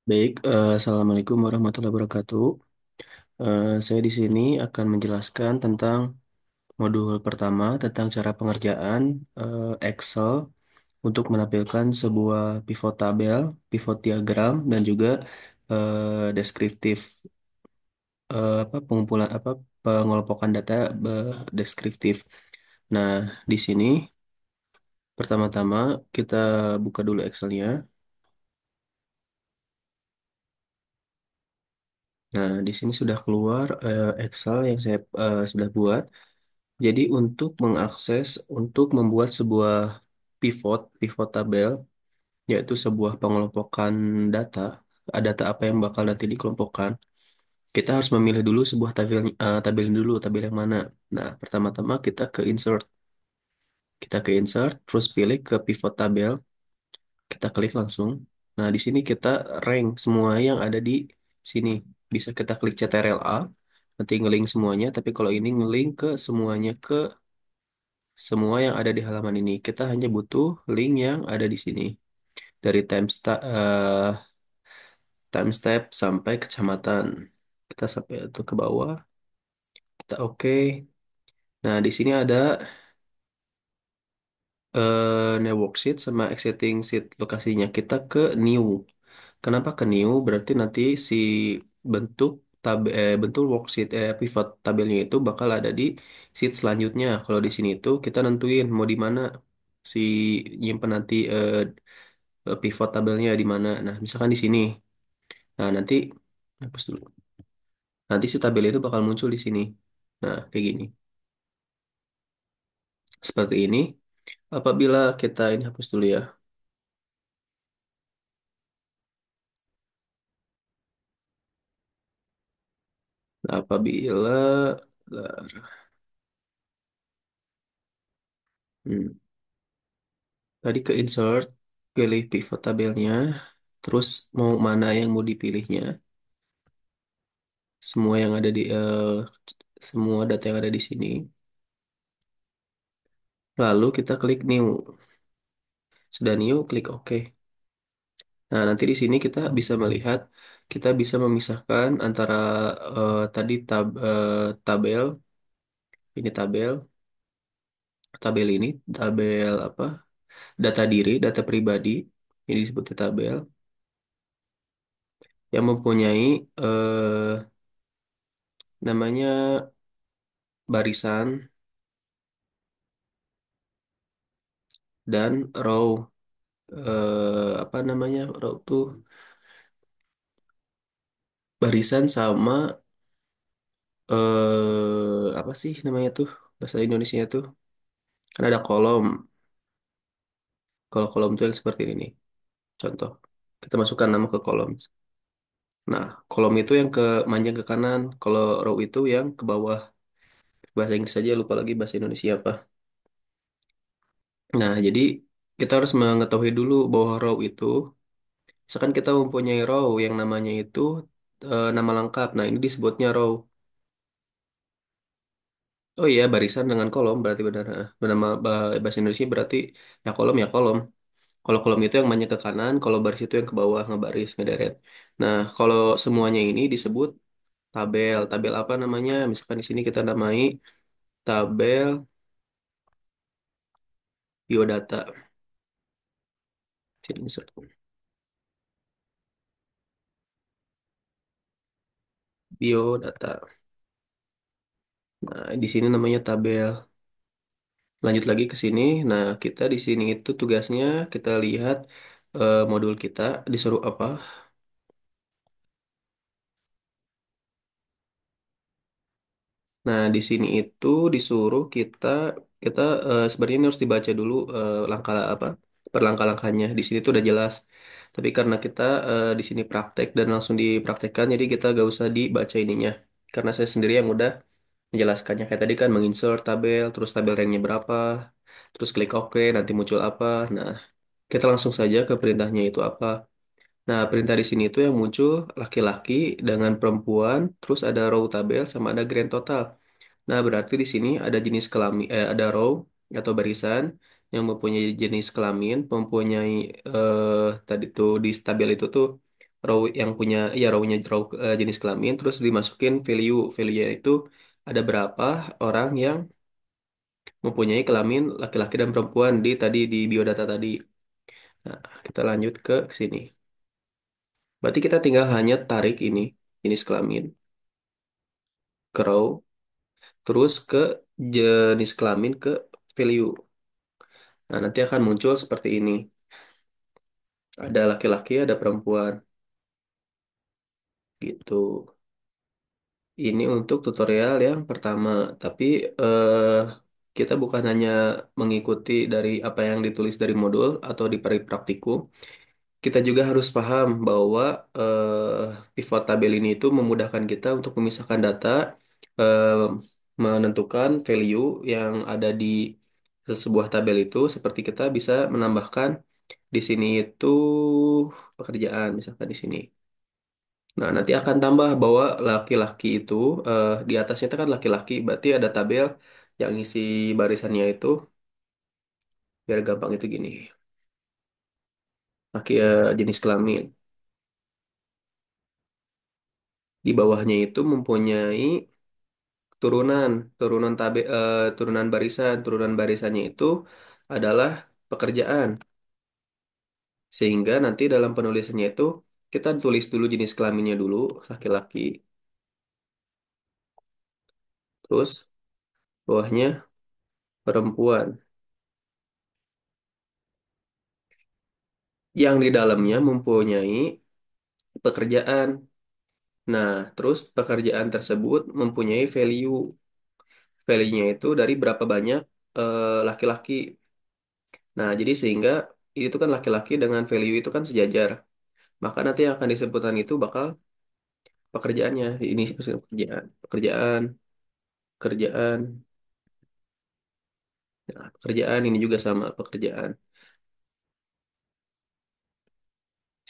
Baik, Assalamualaikum warahmatullahi wabarakatuh. Saya di sini akan menjelaskan tentang modul pertama tentang cara pengerjaan Excel untuk menampilkan sebuah pivot tabel, pivot diagram, dan juga deskriptif pengumpulan pengelompokan data deskriptif. Nah, di sini pertama-tama kita buka dulu Excelnya. Nah, di sini sudah keluar Excel yang saya sudah buat. Jadi untuk mengakses, untuk membuat sebuah pivot tabel, yaitu sebuah pengelompokan data, data apa yang bakal nanti dikelompokkan, kita harus memilih dulu sebuah tabel dulu, tabel yang mana. Nah, pertama-tama kita ke insert, terus pilih ke pivot tabel, kita klik langsung. Nah, di sini kita rank semua yang ada di sini. Bisa kita klik Ctrl A, nanti ngelink semuanya, tapi kalau ini ngelink ke semuanya ke semua yang ada di halaman ini. Kita hanya butuh link yang ada di sini. Dari time step sampai kecamatan. Kita sampai itu ke bawah. Kita oke. Nah, di sini ada new worksheet sama exiting sheet lokasinya. Kita ke new. Kenapa ke new? Berarti nanti si bentuk bentuk worksheet pivot tabelnya itu bakal ada di sheet selanjutnya. Kalau di sini itu kita nentuin mau di mana si nyimpen nanti pivot tabelnya di mana. Nah, misalkan di sini. Nah, nanti hapus dulu. Nanti si tabel itu bakal muncul di sini. Nah, kayak gini. Seperti ini. Apabila kita ini hapus dulu ya. Nah, apabila hmm, tadi ke insert, pilih pivot tabelnya, terus mau mana yang mau dipilihnya, semua yang ada di semua data yang ada di sini. Lalu kita klik new. Sudah new, klik OK. Nah, nanti di sini kita bisa melihat, kita bisa memisahkan antara tadi tabel, ini tabel ini, tabel apa, data diri, data pribadi, ini disebut tabel, yang mempunyai namanya barisan dan row. Apa namanya row tuh? Barisan sama apa sih namanya tuh? Bahasa Indonesia tuh. Kan ada kolom. Kalau kolom tuh yang seperti ini nih. Contoh. Kita masukkan nama ke kolom. Nah, kolom itu yang ke manjang ke kanan. Kalau row itu yang ke bawah. Bahasa Inggris saja lupa lagi bahasa Indonesia apa. Nah, jadi kita harus mengetahui dulu bahwa row itu, misalkan kita mempunyai row yang namanya itu nama lengkap. Nah, ini disebutnya row. Oh iya, barisan dengan kolom berarti benar. Bernama bahasa Indonesia berarti ya kolom ya kolom. Kalau kolom itu yang banyak ke kanan, kalau baris itu yang ke bawah ngebaris ngederet. Nah, kalau semuanya ini disebut tabel. Tabel apa namanya? Misalkan di sini kita namai tabel biodata. Sini insert. Biodata. Nah, di sini namanya tabel. Lanjut lagi ke sini. Nah, kita di sini itu tugasnya kita lihat modul kita disuruh apa. Nah, di sini itu disuruh kita sebenarnya ini harus dibaca dulu langkah apa perlangkah-langkahnya. Di sini tuh udah jelas. Tapi karena kita di sini praktek dan langsung dipraktekkan, jadi kita gak usah dibaca ininya. Karena saya sendiri yang udah menjelaskannya kayak tadi kan menginsert tabel, terus tabel ranknya berapa, terus klik OK, nanti muncul apa. Nah, kita langsung saja ke perintahnya itu apa. Nah, perintah di sini itu yang muncul laki-laki dengan perempuan, terus ada row tabel sama ada grand total. Nah, berarti di sini ada jenis kelamin, ada row atau barisan yang mempunyai jenis kelamin, mempunyai tadi tuh di tabel itu tuh row yang punya ya rownya row jenis kelamin, terus dimasukin value itu ada berapa orang yang mempunyai kelamin laki-laki dan perempuan di biodata tadi. Nah, kita lanjut ke sini. Berarti kita tinggal hanya tarik ini jenis kelamin ke row, terus ke jenis kelamin ke value. Nah, nanti akan muncul seperti ini. Ada laki-laki, ada perempuan gitu. Ini untuk tutorial yang pertama, tapi eh, kita bukan hanya mengikuti dari apa yang ditulis dari modul atau di praktikum, kita juga harus paham bahwa pivot tabel ini itu memudahkan kita untuk memisahkan data, eh, menentukan value yang ada di sebuah tabel itu, seperti kita bisa menambahkan di sini itu pekerjaan, misalkan di sini. Nah, nanti akan tambah bahwa laki-laki itu di atasnya itu kan laki-laki, berarti ada tabel yang isi barisannya itu biar gampang itu gini. Laki jenis kelamin. Di bawahnya itu mempunyai turunan, turunan barisannya itu adalah pekerjaan. Sehingga nanti dalam penulisannya itu kita tulis dulu jenis kelaminnya dulu, laki-laki, terus bawahnya perempuan. Yang di dalamnya mempunyai pekerjaan. Nah, terus pekerjaan tersebut mempunyai value. Value-nya itu dari berapa banyak laki-laki. Nah, jadi sehingga itu kan laki-laki dengan value itu kan sejajar. Maka nanti yang akan disebutkan itu bakal pekerjaannya. Ini sih maksudnya pekerjaan, pekerjaan, pekerjaan. Nah, pekerjaan ini juga sama pekerjaan.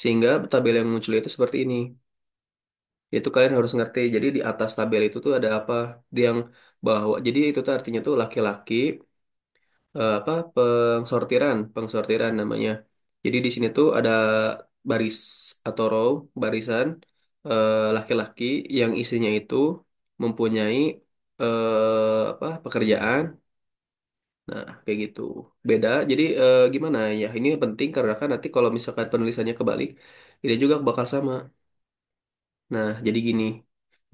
Sehingga tabel yang muncul itu seperti ini. Itu kalian harus ngerti. Jadi di atas tabel itu tuh ada apa? Yang bahwa jadi itu tuh artinya tuh laki-laki apa pengsortiran namanya. Jadi di sini tuh ada baris atau row barisan laki-laki yang isinya itu mempunyai apa pekerjaan. Nah, kayak gitu. Beda. Jadi gimana ya? Ini penting karena kan nanti kalau misalkan penulisannya kebalik, ini juga bakal sama. Nah, jadi gini,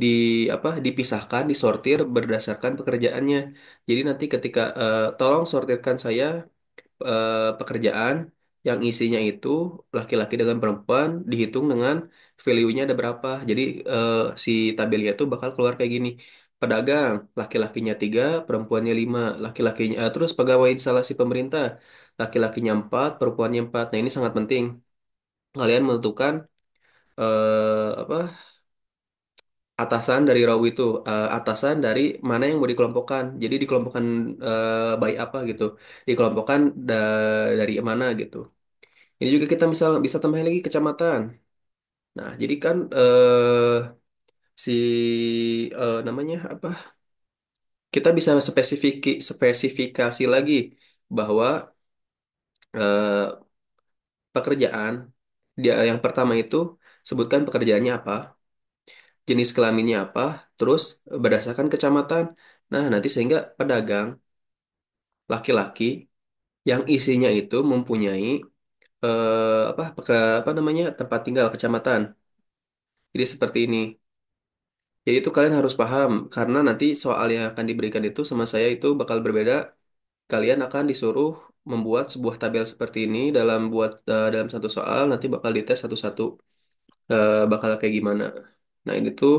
di apa dipisahkan, disortir berdasarkan pekerjaannya. Jadi nanti ketika tolong sortirkan saya pekerjaan yang isinya itu laki-laki dengan perempuan dihitung dengan value-nya ada berapa. Jadi si tabelnya itu bakal keluar kayak gini. Pedagang, laki-lakinya 3, perempuannya 5. Laki-lakinya, terus pegawai instalasi pemerintah, laki-lakinya 4, perempuannya 4. Nah, ini sangat penting. Kalian menentukan apa atasan dari row itu, atasan dari mana yang mau dikelompokkan. Jadi dikelompokkan by apa gitu. Dikelompokkan dari mana gitu. Ini juga kita misal bisa tambahin lagi kecamatan. Nah, jadi kan si namanya apa? Kita bisa spesifikasi lagi bahwa eh, pekerjaan dia yang pertama itu sebutkan pekerjaannya apa, jenis kelaminnya apa, terus berdasarkan kecamatan. Nah, nanti sehingga pedagang laki-laki yang isinya itu mempunyai apa namanya tempat tinggal kecamatan. Jadi seperti ini. Jadi itu kalian harus paham karena nanti soal yang akan diberikan itu sama saya itu bakal berbeda. Kalian akan disuruh membuat sebuah tabel seperti ini dalam satu soal nanti bakal dites satu-satu bakal kayak gimana. Nah, ini tuh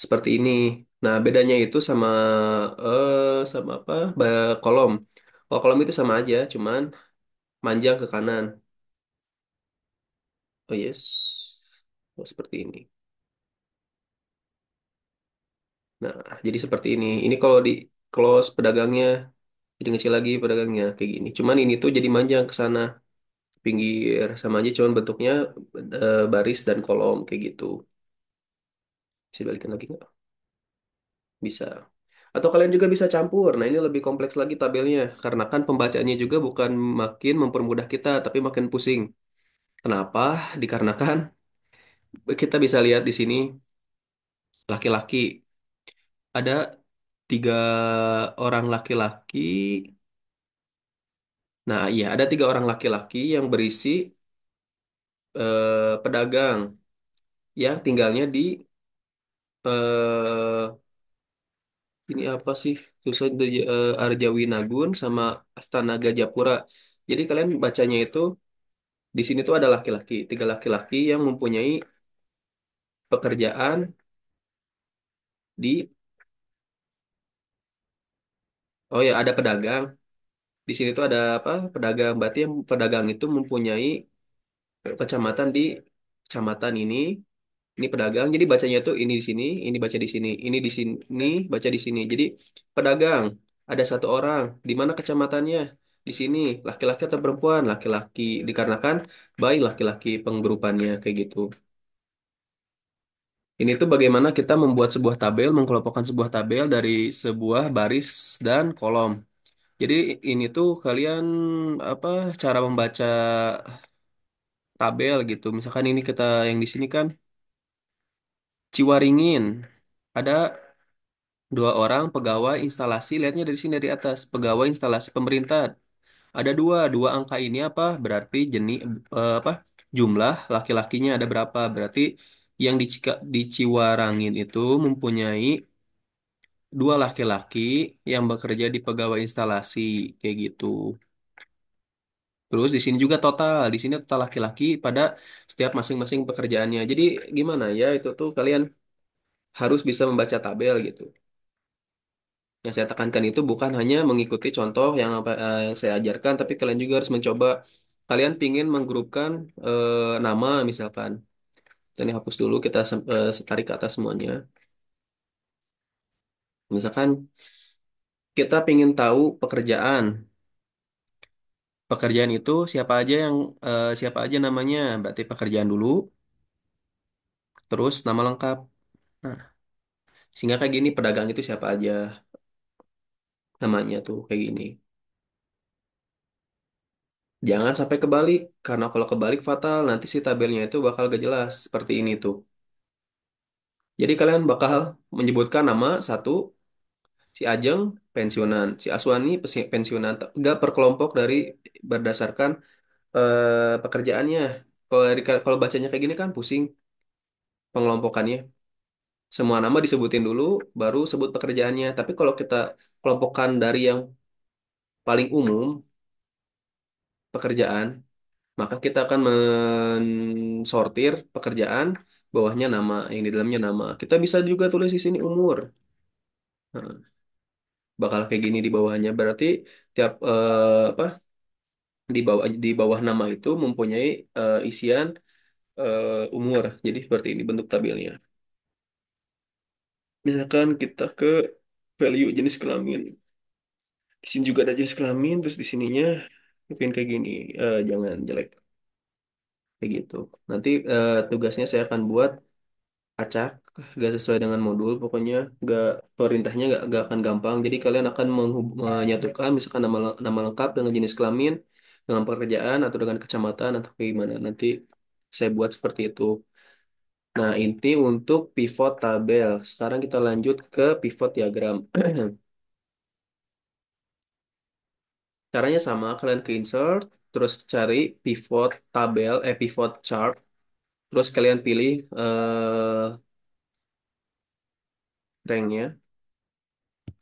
seperti ini. Nah, bedanya itu sama apa? Kolom. Kalau kolom itu sama aja, cuman manjang ke kanan. Oh yes. Oh, seperti ini. Nah, jadi seperti ini. Ini kalau di close pedagangnya jadi ngecil lagi pedagangnya kayak gini. Cuman ini tuh jadi manjang ke sana pinggir sama aja cuman bentuknya baris dan kolom kayak gitu. Bisa dibalikin lagi nggak? Bisa. Atau kalian juga bisa campur. Nah, ini lebih kompleks lagi tabelnya karena kan pembacaannya juga bukan makin mempermudah kita tapi makin pusing. Kenapa? Dikarenakan Kita bisa lihat di sini laki-laki. Ada tiga orang laki-laki. Nah, iya, ada tiga orang laki-laki yang berisi pedagang yang tinggalnya di eh ini apa sih? Susah Arjawinagun sama Astana Gajapura. Jadi kalian bacanya itu di sini tuh ada laki-laki, tiga laki-laki yang mempunyai pekerjaan di oh ya ada pedagang. Di sini tuh ada apa? Pedagang. Berarti yang pedagang itu mempunyai kecamatan di kecamatan ini. Ini pedagang. Jadi bacanya tuh ini di sini, ini baca di sini, ini di sini, baca di sini. Jadi pedagang ada satu orang. Di mana kecamatannya? Di sini. Laki-laki atau perempuan? Laki-laki. Dikarenakan bayi laki-laki penggerupannya kayak gitu. Ini tuh bagaimana kita membuat sebuah tabel, mengkelompokkan sebuah tabel dari sebuah baris dan kolom. Jadi ini tuh kalian apa cara membaca tabel gitu. Misalkan ini kita yang di sini kan Ciwaringin. Ada dua orang pegawai instalasi, lihatnya dari sini dari atas, pegawai instalasi pemerintah. Ada dua angka ini apa? Berarti apa? Jumlah laki-lakinya ada berapa? Berarti yang di Ciwarangin itu mempunyai dua laki-laki yang bekerja di pegawai instalasi kayak gitu. Terus di sini juga total, di sini total laki-laki pada setiap masing-masing pekerjaannya. Jadi gimana ya itu tuh kalian harus bisa membaca tabel gitu. Yang saya tekankan itu bukan hanya mengikuti contoh yang yang saya ajarkan, tapi kalian juga harus mencoba. Kalian pingin menggrupkan nama misalkan. Dan hapus dulu kita tarik ke atas semuanya. Misalkan kita pingin tahu pekerjaan. Pekerjaan itu siapa aja namanya. Berarti pekerjaan dulu, terus nama lengkap. Nah, sehingga kayak gini pedagang itu siapa aja namanya tuh kayak gini. Jangan sampai kebalik, karena kalau kebalik fatal, nanti si tabelnya itu bakal gak jelas seperti ini tuh. Jadi kalian bakal menyebutkan nama satu, si Ajeng pensiunan, si Aswani pensiunan, gak per kelompok dari berdasarkan pekerjaannya. Kalau bacanya kayak gini kan pusing pengelompokannya. Semua nama disebutin dulu, baru sebut pekerjaannya. Tapi kalau kita kelompokkan dari yang paling umum pekerjaan, maka kita akan mensortir pekerjaan, bawahnya nama, yang di dalamnya nama. Kita bisa juga tulis di sini umur. Nah, bakal kayak gini di bawahnya. Berarti tiap apa di bawah nama itu mempunyai isian umur. Jadi seperti ini bentuk tabelnya. Misalkan kita ke value jenis kelamin. Di sini juga ada jenis kelamin, terus di sininya mungkin kayak gini. Jangan jelek kayak gitu. Nanti tugasnya saya akan buat acak gak sesuai dengan modul pokoknya gak perintahnya gak akan gampang jadi kalian akan menyatukan misalkan nama lengkap dengan jenis kelamin dengan pekerjaan atau dengan kecamatan atau kayak gimana nanti saya buat seperti itu. Nah inti untuk pivot tabel sekarang kita lanjut ke pivot diagram. Caranya sama kalian ke insert terus cari pivot tabel pivot chart terus kalian pilih ranknya.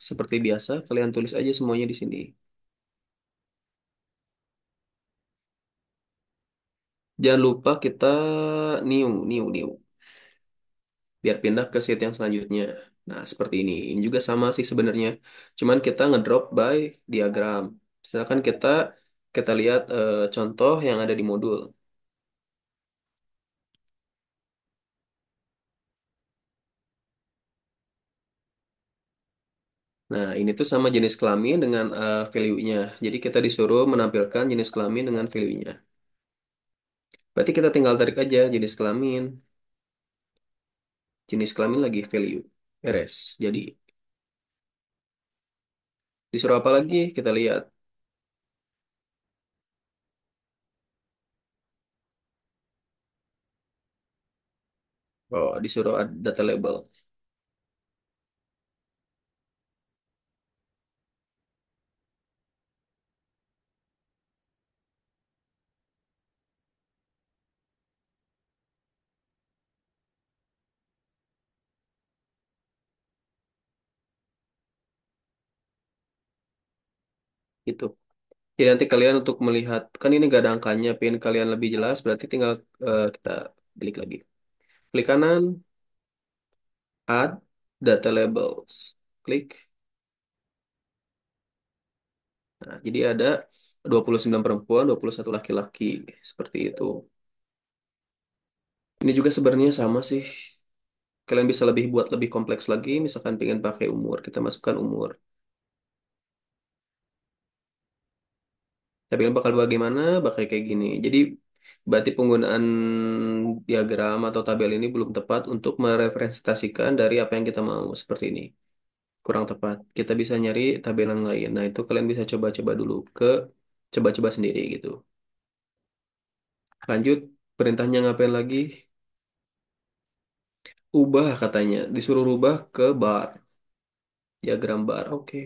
Seperti biasa, kalian tulis aja semuanya di sini. Jangan lupa kita new, biar pindah ke sheet yang selanjutnya. Nah, seperti ini. Ini juga sama sih sebenarnya. Cuman kita ngedrop by diagram. Misalkan kita lihat contoh yang ada di modul. Nah, ini tuh sama jenis kelamin dengan value-nya. Jadi kita disuruh menampilkan jenis kelamin dengan value-nya. Berarti kita tinggal tarik aja jenis kelamin lagi value. Beres. Jadi disuruh apa lagi? Kita lihat. Oh, disuruh add data label. Gitu. Jadi nanti kalian untuk melihat, kan ini gak ada angkanya, pengen kalian lebih jelas, berarti tinggal kita klik lagi. Klik kanan, add data labels. Klik. Nah, jadi ada 29 perempuan, 21 laki-laki. Seperti itu. Ini juga sebenarnya sama sih. Kalian bisa lebih buat lebih kompleks lagi, misalkan pengen pakai umur, kita masukkan umur. Tapi bakal bagaimana? Bakal kayak gini. Jadi berarti penggunaan diagram atau tabel ini belum tepat untuk merepresentasikan dari apa yang kita mau seperti ini. Kurang tepat. Kita bisa nyari tabel yang lain. Nah, itu kalian bisa coba-coba dulu ke coba-coba sendiri gitu. Lanjut, perintahnya ngapain lagi? Ubah katanya, disuruh rubah ke bar, diagram bar. Oke.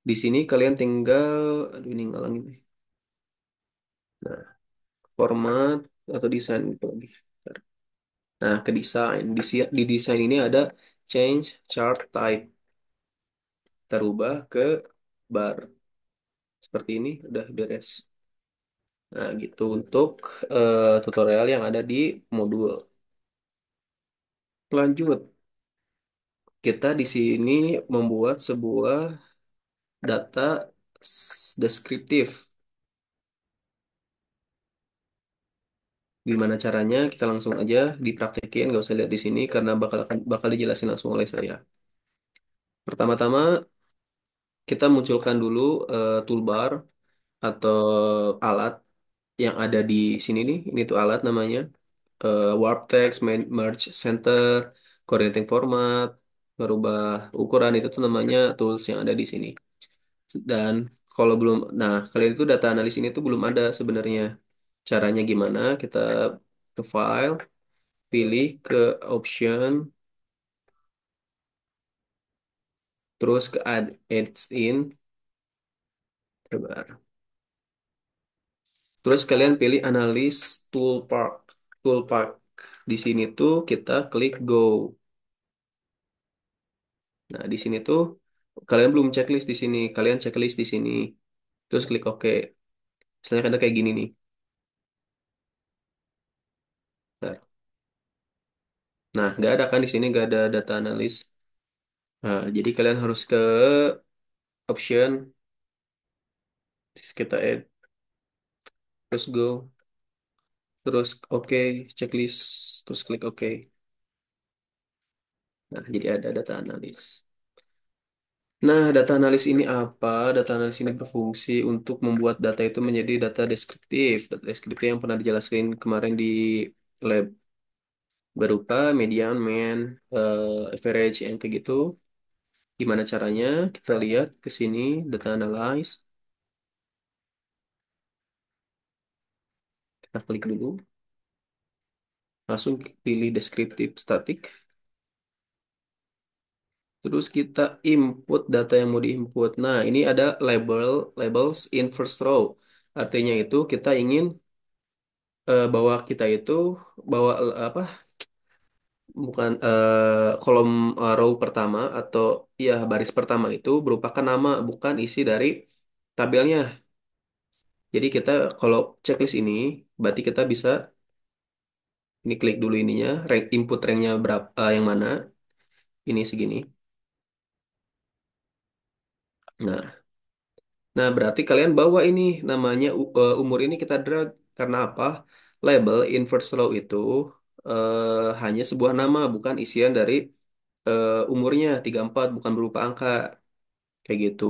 Di sini kalian tinggal, aduh ini ngalangin nih. Nah, format atau desain itu lagi. Nah, ke desain. Di desain ini ada change chart type. Kita rubah ke bar. Seperti ini, udah beres. Nah, gitu untuk tutorial yang ada di modul. Lanjut, kita di sini membuat sebuah data deskriptif. Gimana caranya? Kita langsung aja dipraktekin, nggak usah lihat di sini karena bakal dijelasin langsung oleh saya. Pertama-tama kita munculkan dulu toolbar atau alat yang ada di sini nih. Ini tuh alat namanya warp text, merge center, coordinating format, merubah ukuran itu tuh namanya tools yang ada di sini. Dan kalau belum, nah kalian itu data analis ini tuh belum ada sebenarnya. Caranya gimana? Kita ke file, pilih ke option, terus ke add adds in, coba. Terus kalian pilih analis toolbar. Toolbar di sini tuh kita klik go. Nah, di sini tuh kalian belum checklist di sini, kalian checklist di sini. Terus klik OK. Misalnya ada kayak gini nih. Nah, nggak ada kan di sini nggak ada data analis. Nah, jadi kalian harus ke option, terus kita add, terus go, terus OK, checklist, terus klik OK. Nah, jadi ada data analis. Nah, data analis ini apa? Data analis ini berfungsi untuk membuat data itu menjadi data deskriptif. Data deskriptif yang pernah dijelasin kemarin di lab berupa median, mean, average, yang kayak gitu. Gimana caranya? Kita lihat ke sini, data analyze. Kita klik dulu, langsung pilih deskriptif static. Terus kita input data yang mau diinput. Nah, ini ada labels in first row. Artinya itu kita ingin bahwa kita itu bawa apa? Bukan kolom row pertama atau ya baris pertama itu merupakan nama bukan isi dari tabelnya. Jadi kita kalau checklist ini berarti kita bisa ini klik dulu ininya, input ranknya berapa yang mana? Ini segini. Nah, nah, berarti kalian bawa ini namanya umur ini kita drag karena apa? Label inverse row itu hanya sebuah nama bukan isian dari umurnya 34 bukan berupa angka kayak gitu.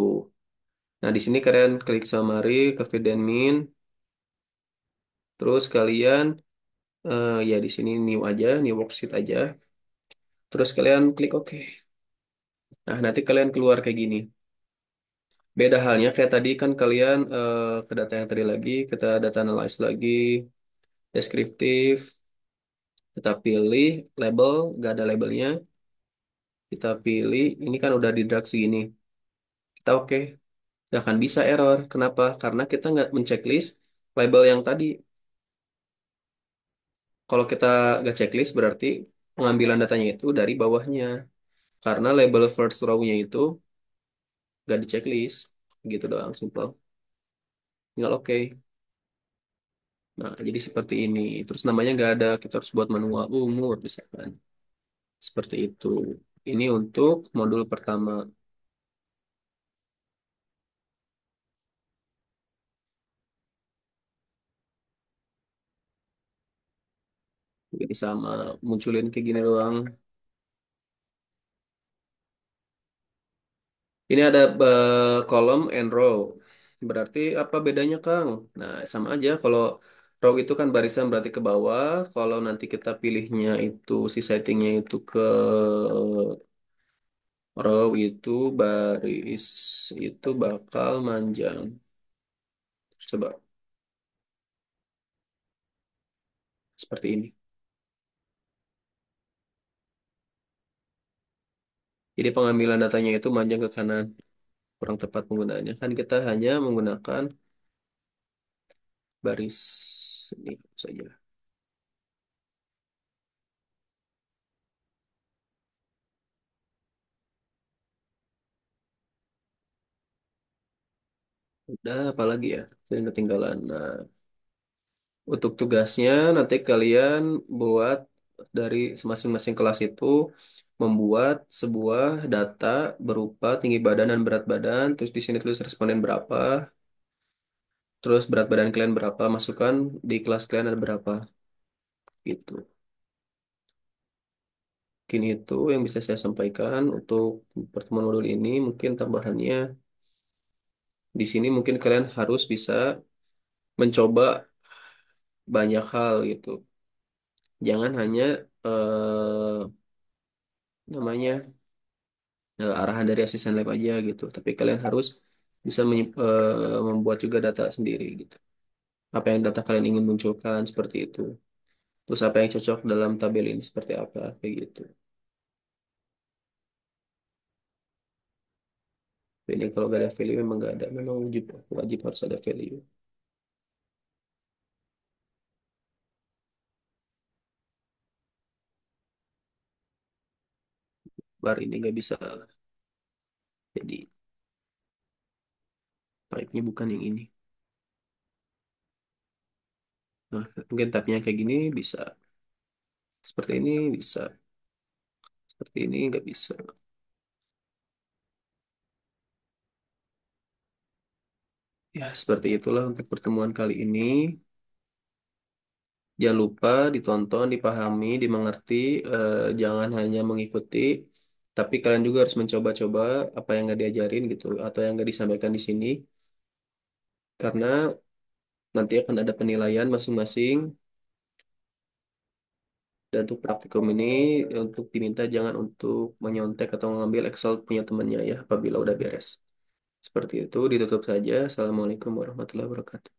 Nah, di sini kalian klik summary ke feed and min, terus kalian ya di sini new aja, new worksheet aja. Terus kalian klik OK. Nah, nanti kalian keluar kayak gini. Beda halnya kayak tadi kan kalian ke data yang tadi lagi, kita data analyze lagi, deskriptif, kita pilih label, gak ada labelnya, kita pilih, ini kan udah di drag segini, kita oke, gak akan bisa error. Kenapa? Karena kita nggak menceklis label yang tadi. Kalau kita nggak checklist berarti pengambilan datanya itu dari bawahnya. Karena label first row-nya itu nggak di checklist. Gitu doang, simple. Tinggal oke. Nah, jadi seperti ini. Terus namanya nggak ada, kita harus buat manual umur misalkan. Seperti itu. Ini untuk modul pertama. Jadi sama, munculin kayak gini doang. Ini ada kolom and row. Berarti apa bedanya, Kang? Nah, sama aja. Kalau row itu kan barisan berarti ke bawah. Kalau nanti kita pilihnya itu, si settingnya itu ke row itu baris itu bakal manjang. Coba seperti ini. Jadi pengambilan datanya itu manjang ke kanan. Kurang tepat penggunaannya. Kan kita hanya menggunakan baris ini saja. Udah, apalagi ya? Sering ketinggalan. Nah, untuk tugasnya nanti kalian buat dari masing-masing kelas itu membuat sebuah data berupa tinggi badan dan berat badan. Terus di sini tulis responden berapa, terus berat badan kalian berapa, masukkan di kelas kalian ada berapa gitu. Mungkin itu yang bisa saya sampaikan untuk pertemuan modul ini. Mungkin tambahannya di sini mungkin kalian harus bisa mencoba banyak hal gitu. Jangan hanya namanya arahan dari asisten lab aja gitu. Tapi kalian harus bisa membuat juga data sendiri gitu. Apa yang data kalian ingin munculkan seperti itu. Terus apa yang cocok dalam tabel ini seperti apa kayak gitu. Ini kalau gak ada value memang gak ada. Memang wajib wajib harus ada value. Bar ini nggak bisa. Jadi type-nya bukan yang ini. Nah, mungkin type-nya kayak gini bisa. Seperti ini bisa. Seperti ini nggak bisa. Ya, seperti itulah untuk pertemuan kali ini. Jangan lupa ditonton, dipahami, dimengerti. Jangan hanya mengikuti, tapi kalian juga harus mencoba-coba apa yang nggak diajarin gitu, atau yang nggak disampaikan di sini. Karena nanti akan ada penilaian masing-masing. Dan untuk praktikum ini, untuk diminta jangan untuk menyontek atau mengambil Excel punya temannya ya, apabila udah beres. Seperti itu, ditutup saja. Assalamualaikum warahmatullahi wabarakatuh.